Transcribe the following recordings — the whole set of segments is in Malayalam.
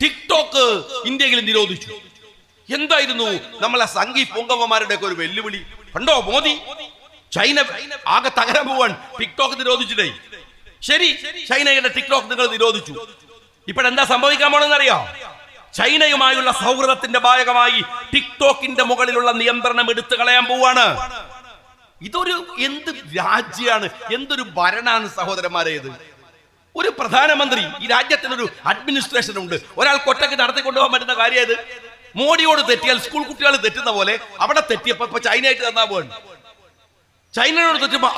ടിക്ടോക്ക് ഇന്ത്യയിൽ നിരോധിച്ചു. എന്തായിരുന്നു നമ്മളെ സംഘി പൊങ്കമ്മമാരുടെ ഒക്കെ ഒരു വെല്ലുവിളി? കണ്ടോ മോദി, ചൈന ആകെ തകരാൻ പോവാൻ ടിക്ടോക്ക് നിരോധിച്ചിട്ടേ. ശരി, ചൈനയുടെ ടിക്ടോക്ക് നിങ്ങൾ നിരോധിച്ചു. ഇപ്പോഴെന്താ സംഭവിക്കാൻ പോണെന്ന് അറിയാം? ചൈനയുമായുള്ള സൗഹൃദത്തിന്റെ ഭാഗമായി ടിക്ടോക്കിന്റെ മുകളിലുള്ള നിയന്ത്രണം എടുത്തു കളയാൻ പോവാണ്. ഇതൊരു എന്ത് രാജ്യമാണ്, എന്തൊരു ഭരണാണ് സഹോദരന്മാരെ ഇത്. ഒരു പ്രധാനമന്ത്രി, ഈ രാജ്യത്തിനൊരു അഡ്മിനിസ്ട്രേഷൻ ഉണ്ട്. ഒരാൾക്ക് ഒറ്റയ്ക്ക് നടത്തിക്കൊണ്ടുപോകാൻ പറ്റുന്ന കാര്യം ഇത്. മോഡിയോട് തെറ്റിയാൽ സ്കൂൾ കുട്ടികൾ തെറ്റുന്ന പോലെ അവിടെ തെറ്റിയപ്പോ ഇപ്പൊ ചൈനയായിട്ട് തന്നാ പോകണം. ചൈനയോട് തെറ്റുമ്പോ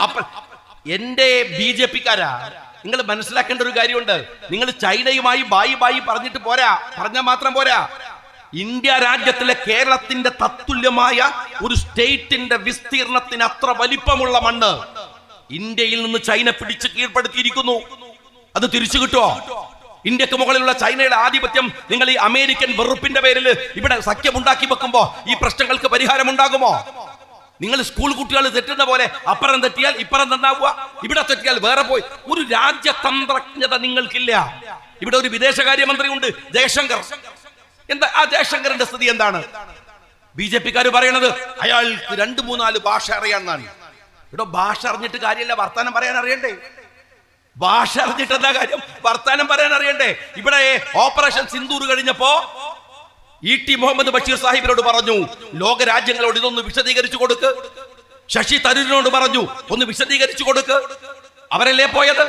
എന്റെ BJP-ക്കാരാ, നിങ്ങൾ മനസ്സിലാക്കേണ്ട ഒരു കാര്യമുണ്ട്. നിങ്ങൾ ചൈനയുമായി ബായി പറഞ്ഞിട്ട് പോരാ, പറഞ്ഞാൽ മാത്രം പോരാ. ഇന്ത്യ രാജ്യത്തിലെ കേരളത്തിന്റെ തത്തുല്യമായ ഒരു സ്റ്റേറ്റിന്റെ വിസ്തീർണത്തിന് അത്ര വലിപ്പമുള്ള മണ്ണ് ഇന്ത്യയിൽ നിന്ന് ചൈന പിടിച്ച് കീഴ്പ്പെടുത്തിയിരിക്കുന്നു. അത് തിരിച്ചു കിട്ടുമോ? ഇന്ത്യക്ക് മുകളിലുള്ള ചൈനയുടെ ആധിപത്യം നിങ്ങൾ ഈ അമേരിക്കൻ വെറുപ്പിന്റെ പേരിൽ ഇവിടെ സഖ്യമുണ്ടാക്കി വെക്കുമ്പോ ഈ പ്രശ്നങ്ങൾക്ക് പരിഹാരം ഉണ്ടാകുമോ? നിങ്ങൾ സ്കൂൾ കുട്ടികൾ തെറ്റുന്ന പോലെ അപ്പുറം തെറ്റിയാൽ ഇപ്പുറം നന്നാവുക, ഇവിടെ തെറ്റിയാൽ വേറെ പോയി. ഒരു രാജ്യതന്ത്രജ്ഞത നിങ്ങൾക്കില്ല. ഇവിടെ ഒരു വിദേശകാര്യമന്ത്രി ഉണ്ട്, ജയശങ്കർ. എന്താ ആ ജയശങ്കറിന്റെ സ്ഥിതി എന്താണ്? BJP-ക്കാര് പറയണത് അയാൾക്ക് 2-3-4 ഭാഷ അറിയാന്നാണ്. ഇവിടെ ഭാഷ അറിഞ്ഞിട്ട് കാര്യമില്ല, വർത്താനം പറയാൻ അറിയണ്ടേ? ഭാഷ അറിഞ്ഞിട്ട് എന്താ കാര്യം? വർത്താനം പറയാൻ അറിയണ്ടേ? ഇവിടെ ഓപ്പറേഷൻ സിന്ദൂർ കഴിഞ്ഞപ്പോ E.T. മുഹമ്മദ് ബഷീർ സാഹിബിനോട് പറഞ്ഞു, ലോക രാജ്യങ്ങളോട് ഇതൊന്ന് വിശദീകരിച്ചു കൊടുക്ക്. ശശി തരൂരിനോട് പറഞ്ഞു, ഒന്ന് വിശദീകരിച്ചു കൊടുക്ക്. അവരല്ലേ പോയത്?